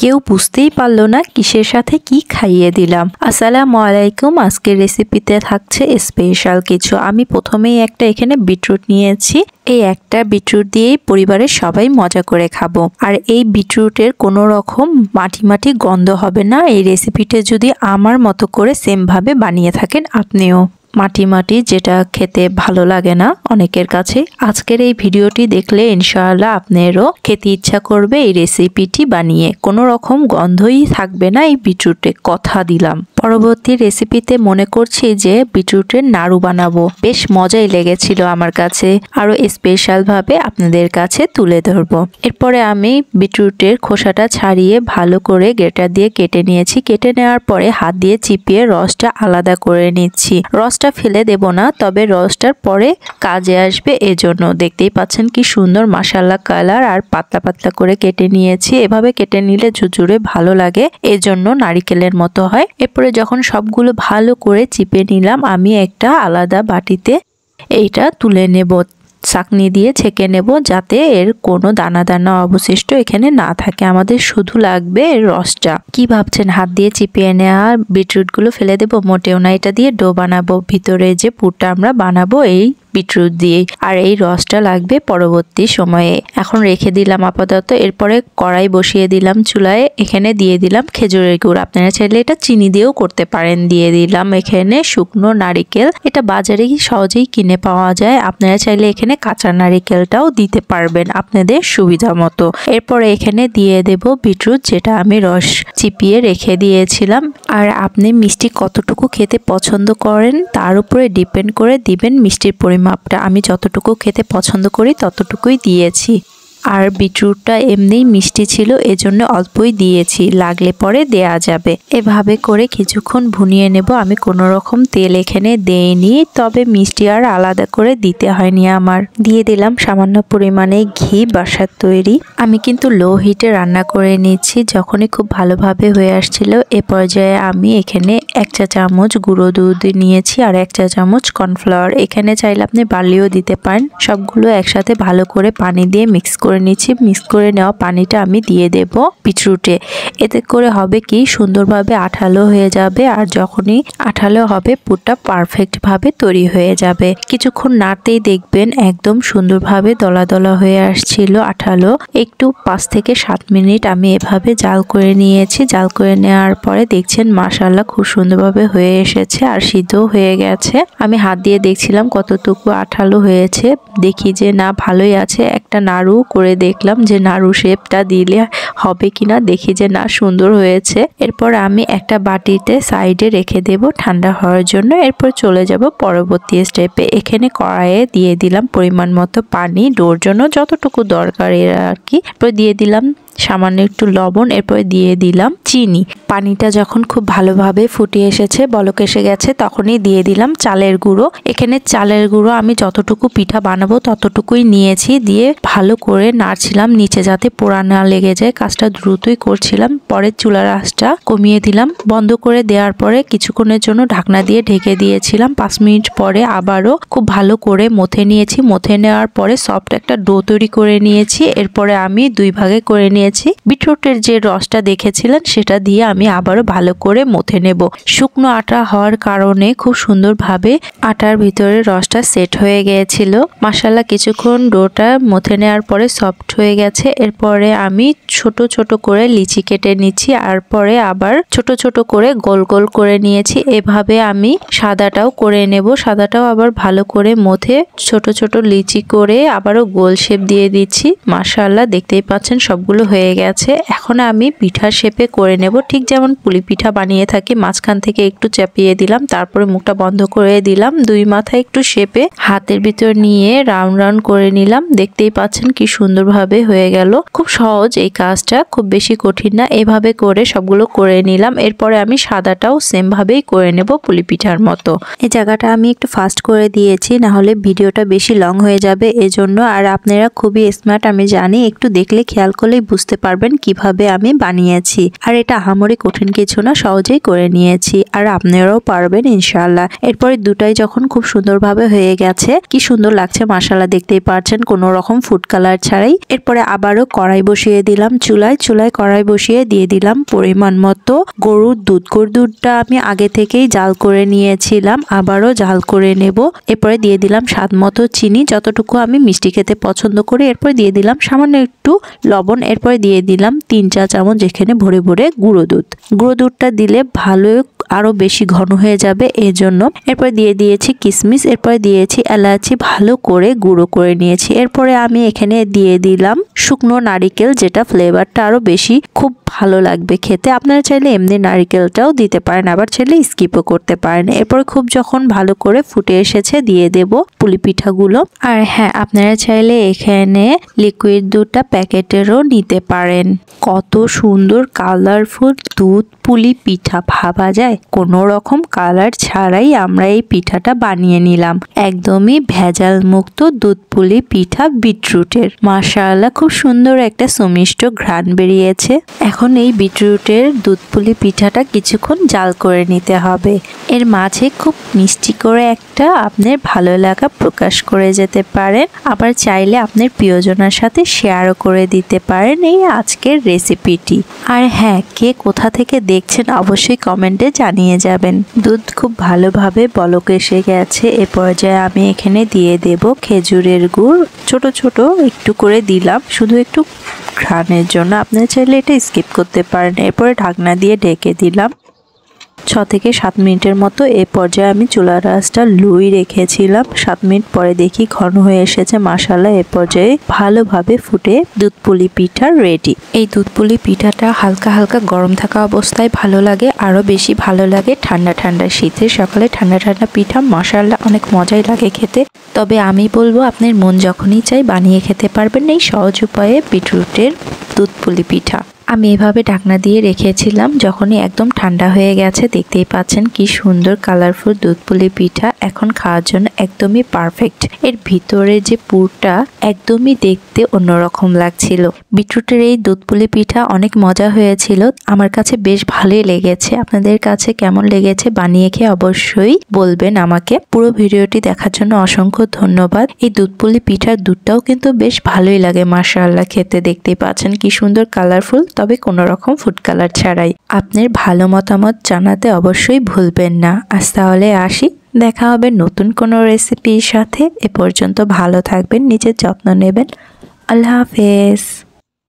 কেউ বুঝতেই পারলো না কিসের সাথে কি খাইয়ে দিলাম। আসসালামু আলাইকুম। আজকের রেসিপিতে থাকছে স্পেশাল কিছু। আমি প্রথমেই একটা এখানে বিটরুট নিয়েছি। এই একটা বিটরুট দিয়েই পরিবারের সবাই মজা করে খাবো। আর এই বিটরুটের কোনো রকম মাটি মাটি গন্ধ হবে না। এই রেসিপিটা যদি আমার মতো করে সেম ভাবে বানিয়ে থাকেন আপনিও, মাটি মাটি যেটা খেতে ভালো লাগে না অনেকের কাছে, আজকের এই ভিডিওটি দেখলে ইনশাআল্লাহ আপনারও খেতে ইচ্ছা করবে এই রেসিপিটি বানিয়ে। কোনো রকম গন্ধই থাকবে না এই বিটরুটে, কথা দিলাম। পরবর্তী রেসিপিতে মনে করছি যে বিটরুটের নাড়ু বানাবো। বেশ মজাই লেগেছিল আমার কাছে, আরো স্পেশাল ভাবে আপনাদের কাছে তুলে ধরবো। এরপরে আমি বিটরুটের খোসাটা ছাড়িয়ে ভালো করে গ্রেটার দিয়ে কেটে নিয়েছি। কেটে নেওয়ার পরে হাত দিয়ে চিপিয়ে রসটা আলাদা করে নিচ্ছি। রসটা ফেলে দেব না, তবে রসটার পরে কাজে আসবে, এজন্য। দেখতেই পাচ্ছেন কি সুন্দর মাশাআল্লাহ কালার। আর পাতলা পাতলা করে কেটে নিয়েছি। এভাবে কেটে নিলে ঝুরঝুরে ভালো লাগে, এজন্য নারিকেলের মতো হয়। এরপরে যখন সবগুলো ভালো করে চিপে নিলাম, আমি একটা আলাদা বাটিতে এইটা তুলে নেব। ছাঁকনি দিয়ে ছেঁকে নেব যাতে এর কোনো দানা দানা অবশিষ্ট এখানে না থাকে। আমাদের শুধু লাগবে এর রসটা। কি ভাবছেন হাত দিয়ে চিপিয়ে নেওয়া বিটরুটগুলো ফেলে দেব? মোটেও না। এটা দিয়ে ডো বানাবো। ভিতরে যে পুরটা আমরা বানাবো এই বিটরুট দিয়ে, আর এই রসটা লাগবে পরবর্তী সময়ে। এখন রেখে দিলাম আপাতত। এরপরে কড়াই বসিয়ে দিলাম চুলায়। এখানে দিয়ে দিলাম খেজুরের গুড়। আপনারা চাইলে এটা চিনি দিয়েও করতে পারেন। দিয়ে দিলাম এখানে শুকনো নারিকেল। এটা বাজারে সহজেই কিনে পাওয়া যায়। আপনারা চাইলে এখানে কাঁচা নারিকেলটাও দিতে পারবেন আপনাদের সুবিধা মতো। এরপরে এখানে দিয়ে দেব বিটরুট, যেটা আমি রস চিপিয়ে রেখে দিয়েছিলাম। আর আপনি মিষ্টি কতটুকু খেতে পছন্দ করেন তার উপরে ডিপেন্ড করে দিবেন মিষ্টির পরিমাপটা। আমি যতটুকু খেতে পছন্দ করি ততটুকুই দিয়েছি। আর বিটরুটটা এমনিই মিষ্টি ছিল, এজন্য অল্পই দিয়েছি, লাগলে পরে দেয়া যাবে। এভাবে করে কিছুক্ষণ ভুনিয়ে নেব। আমি কোনো রকম তেল এখানে দেইনি, তবে মিষ্টি আর আলাদা করে দিতে হয়নি আমার। দিয়ে দিলাম সামান্য পরিমাণে ঘি, বাসার তৈরি। আমি কিন্তু লো হিটে রান্না করে নিচ্ছি। যখনই খুব ভালোভাবে হয়ে আসছিল এ পর্যায়ে আমি এখানে 1 চা চামচ গুঁড়ো দুধ নিয়েছি আর 1 চা চামচ কর্নফ্লাওয়ার। এখানে চাইলে আপনি বার্লিও দিতে পারেন। সবগুলো একসাথে ভালো করে পানি দিয়ে মিক্স করে নিচ্ছি। মিক্স করে নেওয়া পানিটা আমি দিয়ে দেব বিটরুটে। এতে করে হবে কি সুন্দরভাবে আঠালো হয়ে যাবে। আর যখনই আঠালো হবে পুরটা পারফেক্ট ভাবে তৈরি হয়ে যাবে। কিছুক্ষণ নাড়তেই দেখবেন একদম সুন্দরভাবে দলা দলা হয়ে আসছিল, আঠালো। একটু 5 থেকে 7 মিনিট আমি এভাবে জাল করে নিয়েছি। জাল করে নেওয়ার পরে দেখছেন মাশাআল্লাহ খুব সুন্দরভাবে হয়ে এসেছে আর সিদ্ধ হয়ে গেছে। আমি হাত দিয়ে দেখছিলাম কতটুকু আঠালো হয়েছে। দেখি যে না ভালোই আছে। একটা নাড়ু করে দেখলাম যে নাড়ু শেপটা দিলে হবে কিনা। দেখি যে না সুন্দর হয়েছে। এরপর আমি একটা বাটিতে সাইডে রেখে দেব ঠান্ডা হওয়ার জন্য। এরপর চলে যাব পরবর্তী স্টেপে। এখানে কড়াইয়ে দিয়ে দিলাম পরিমাণ মতো পানি, ডোর জন্য যতটুকু দরকার এর আর কি। এরপর দিয়ে দিলাম সামান্য একটু লবণ। এরপর দিয়ে দিলাম চিনি। পানিটা যখন খুব ভালোভাবে ফুটে এসেছে, বলক এসে গেছে, তখনই দিয়ে দিলাম চালের গুঁড়ো। এখানে চালের গুঁড়ো আমি যতটুকু পিঠা বানাবো ততটুকুই নিয়েছি। দিয়ে ভালো করে নাড়ছিলাম নিচে যাতে পোড়া না লেগে যায়। কাজটা দ্রুতই করছিলাম। পরে চুলার আঁচটা কমিয়ে দিলাম। বন্ধ করে দেওয়ার পরে কিছুক্ষণের জন্য ঢাকনা দিয়ে ঢেকে দিয়েছিলাম। 5 মিনিট পরে আবারও খুব ভালো করে মথে নিয়েছি। মথে নেওয়ার পরে সফট একটা ডো তৈরি করে নিয়েছি। এরপরে আমি 2 ভাগে করে নিয়েছি। বিটরুটের যে রসটা দেখেছিলেন সেটা দিয়ে আমি আবারও ভালো করে মথে নেব। শুকনো আটা হওয়ার কারণে খুব সুন্দরভাবে আটার ভিতরে রসটা সেট হয়ে গিয়েছিল। মাশাআল্লাহ কিছুক্ষণ ডোটা মথে নেওয়ার পরে সফট হয়ে গেছে। এরপরে আমি ছোট ছোট করে লিচি কেটে নিচ্ছি। আর পরে আবার ছোট ছোট করে গোল গোল করে নিয়েছি। এভাবে আমি সাদাটাও করে নেব। সাদাটাও আবার ভালো করে মথে ছোট ছোট লিচি করে আবারও গোল শেপ দিয়ে দিচ্ছি। মাশাআল্লাহ দেখতেই পাচ্ছেন সবগুলো হয়ে গেছে। এখন আমি পিঠার শেপে করে নেব, ঠিক যেমন পুলি পিঠা বানিয়ে থাকি। মাঝখান থেকে একটু চাপিয়ে দিলাম, তারপরে মুখটা বন্ধ করে দিলাম। 2 মাথায় একটু শেপে হাতের ভিতর নিয়ে রাউন্ড রাউন্ড করে নিলাম। দেখতেই পাচ্ছেন কি সুন্দরভাবে হয়ে গেল। খুব সহজ এই কাজটা, খুব বেশি কঠিন না। এভাবে করে সবগুলো করে নিলাম। এরপরে আমি সাদাটাও সেম ভাবেই করে নেব পুলি পিঠার মতো। এই জায়গাটা আমি একটু ফাস্ট করে দিয়েছি, না হলে ভিডিওটা বেশি লং হয়ে যাবে এজন্য। আর আপনারা খুবই স্মার্ট আমি জানি, একটু দেখলে খেয়াল করলেই বুঝতে পারবেন কিভাবে আমি বানিয়েছি। আর এটা আহামরি কঠিন কিছু না, সহজেই করে নিয়েছি আর আপনারাও পারবেন ইনশাআল্লাহ। এরপরে দুটাই যখন খুব সুন্দরভাবে হয়ে গেছে, কি সুন্দর লাগছে মাশাআল্লাহ, দেখতেই পাচ্ছেন কোনো রকম ফুড কালার ছাড়াই। এরপরে আবারও কড়াই বসিয়ে দিলাম চুলায় কড়াই বসিয়ে দিয়ে দিলাম পরিমাণ মতো গরুর দুধ। গরুর দুধটা আমি আগে থেকেই জাল করে নিয়েছিলাম, আবারও জাল করে নেব। এরপরে দিয়ে দিলাম স্বাদ মতো চিনি, যতটুকু আমি মিষ্টি খেতে পছন্দ করি। এরপর দিয়ে দিলাম সামান্য একটু লবণ। এরপরে দিয়ে দিলাম 3 চা চামচ যেখানে ভরে ভরে গুঁড়ো দুধ। গুঁড়ো দুধটা দিলে ভালো আরো বেশি ঘন হয়ে যাবে এজন্য। এরপর দিয়ে দিয়েছি কিশমিশ, এরপর দিয়েছি এলাচি, ভালো করে গুঁড়ো করে নিয়েছি। এরপরে আমি এখানে দিয়ে দিলাম শুকনো নারিকেল, যেটা ফ্লেভারটা আরো বেশি খুব ভালো লাগবে খেতে। আপনারা চাইলে এমনি নারিকেলটাও দিতে পারেন, আবার চাইলে স্কিপও করতে পারেন। এরপর খুব যখন ভালো করে ফুটে এসেছে দিয়ে দেব পুলি পিঠাগুলো। আর হ্যাঁ, আপনারা চাইলে এখানে লিকুইড দুধটা প্যাকেটেরও নিতে পারেন। কত সুন্দর কালারফুল দুধ পুলি পিঠা, ভাবা যায় কোনো রকম কালার ছাড়াই আমরা এই পিঠাটা বানিয়ে নিলাম। একদমই ভেজাল মুক্ত দুধ পুলি পিঠা বিটরুটের। মাশাআল্লাহ, খুব সুন্দর একটা সুমিষ্ট ঘ্রাণ বেরিয়েছে। এখন এই বিটরুটের দুধ পুলি পিঠাটা কিছুক্ষণ জাল করে নিতে হবে। এর মাঝে খুব মিষ্টি করে একটা আপনার ভালো লাগা প্রকাশ করে যেতে পারেন, আবার চাইলে আপনার প্রিয়জনের সাথে শেয়ারও করে দিতে পারেন এই আজকের রেসিপিটি। আর হ্যাঁ, কে কোথা থেকে দেখছেন অবশ্যই কমেন্টে জানিয়ে যাবেন। দুধ খুব ভালোভাবে বলক এসে গেছে। এ পর্যায়ে আমি এখানে দিয়ে দেব খেজুরের গুড়। ছোট ছোট একটু করে দিলাম, শুধু একটু ঘ্রাণের জন্য। আপনারা চাইলে এটা স্কিপ করতে পারেন। এরপরে ঢাকনা দিয়ে ঢেকে দিলাম 6 থেকে 7 মিনিটের মতো। এ পর্যায়ে আমি চুলার আঁচটা লোই রেখেছিলাম। 7 মিনিট পরে দেখি ঘন হয়ে এসেছে মাশাআল্লাহ। এ পর্যায়ে ভালোভাবে ফুটে দুধ পুলি পিঠা রেডি। এই দুধ পুলি পিঠাটা হালকা হালকা গরম থাকা অবস্থায় ভালো লাগে, আরো বেশি ভালো লাগে ঠান্ডা ঠান্ডা শীতের সকালে ঠান্ডা ঠান্ডা পিঠা। মাশাআল্লাহ, অনেক মজাই লাগে খেতে। তবে আমি বলবো আপনার মন যখনই চাই বানিয়ে খেতে পারবেন এই সহজ উপায়ে বিটরুটের দুধ পুলি পিঠা। আমি এভাবে ঢাকনা দিয়ে রেখেছিলাম, যখনই একদম ঠান্ডা হয়ে গেছে দেখতেই পাচ্ছেন কি সুন্দর কালারফুল দুধ পুলি পিঠা। এখন খাওয়ার জন্য একদমই পারফেক্ট। এর ভিতরে যে পুরটা একদমই দেখতে অন্যরকম লাগছিল। বিটরুটের এই দুধ পুলি পিঠা অনেক মজা হয়েছিল, আমার কাছে বেশ ভালোই লেগেছে। আপনাদের কাছে কেমন লেগেছে বানিয়ে খেয়ে অবশ্যই বলবেন আমাকে। পুরো ভিডিওটি দেখার জন্য অসংখ্য ধন্যবাদ। এই দুধ পুলি পিঠার দুধটাও কিন্তু বেশ ভালোই লাগে মাশাআল্লাহ খেতে। দেখতেই পাচ্ছেন কি সুন্দর কালারফুল, তবে কোনো রকম ফুড কালার ছাড়াই। আপনার ভালো মতামত জানাতে অবশ্যই ভুলবেন না। আজ তাহলে আসি, দেখা হবে নতুন কোনো রেসিপির সাথে। এ পর্যন্ত ভালো থাকবেন, নিজের যত্ন নেবেন। আল্লাহ হাফেজ।